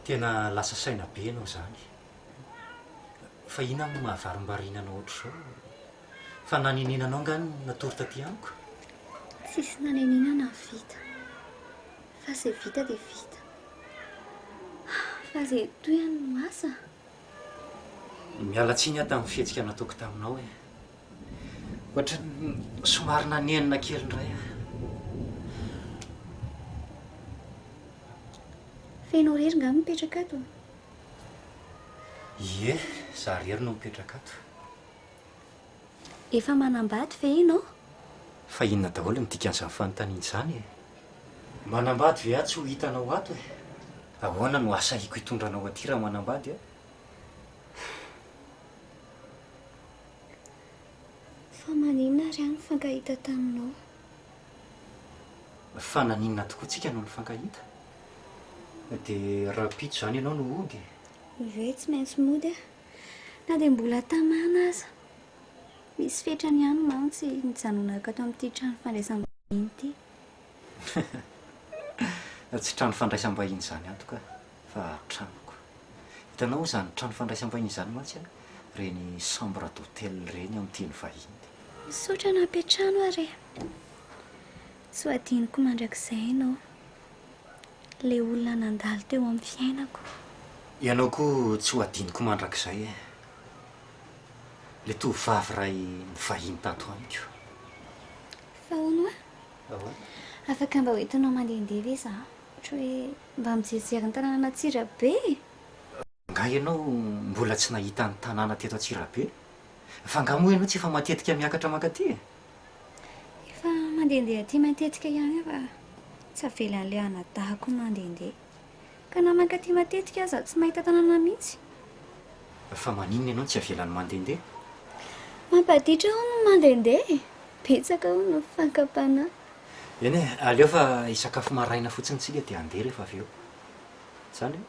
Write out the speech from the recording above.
Tena lasa saina be anao zany. Fa ina no mahavarimbarinanao ohatr'izao. Fa naninenanao angany natory taty amiko. Tsisy naninenana vita. Fa izay vita dia vita. Fa izay toy ihany no asa. Miala tsiny aho tamin'ny fihetsika nataoko taminao e. Ohatra somary nanenina kely indray aho. Fenao rery nga mipetraka ato. Ie, za rery no mipetraka ato. Efa manambady ve ianao? Fa inona daholo ny dikan'izany fanontaniana izany e. Manambady ve aho tsy ho hitanao ato e. Ahoana no asahiko hitondranao aty raha manambady aho? Fa maninona ary any fankahita taminao? Fa naninona tokoa tsika no nifankahita? Dia raha pito izany ianao no ody. Ve tsy maintsy mody ah. Na dia mbola tamana aza. Misy fetrany ihany mantsy nijanonako ato amin'ity trano fandraisam-bahiny ity. Tsy trano fandraisam-bahiny izany antoka, fa tranoko. Hitanao izany trano fandraisam-bahiny izany mantsy a, reny chambre d'hôtel reny amin'ny teny vahiny. Misaotra nampiatrano ary. Tsy ho adiniko mandrakizay ianao. Ilay olona nandalo teo amin'ny fiainako. Ianao koa tsy ho adiniko mandrakizay e. Ilay tovovavy iray nivahiny tato amiko. Fa hono ah? Ahoana? Afaka mba hoentinao mandehandeha ve za? Ohatra hoe mba mijerijery ny tanàna Antsirabe. Nga ianao mbola tsy nahita ny tanàna teto Antsirabe? Fa nga moa ianao tsy efa matetika miakatra mankaty e? Efa mandehandeha aty matetika ihany fa tsy avelan'ilay anadahako mandehandeha. Ka na mankaty matetika aza tsy mahita tanàna mihitsy. Fa maninona ianao tsy avelan'ny mandehandeha? Mampatitra ho no mandehandeha. Betsaka ho no fankapana. Eny e, aleo fa hisakafo maraina fotsiny tsika dia andeha rehefa avy eo. Zany e?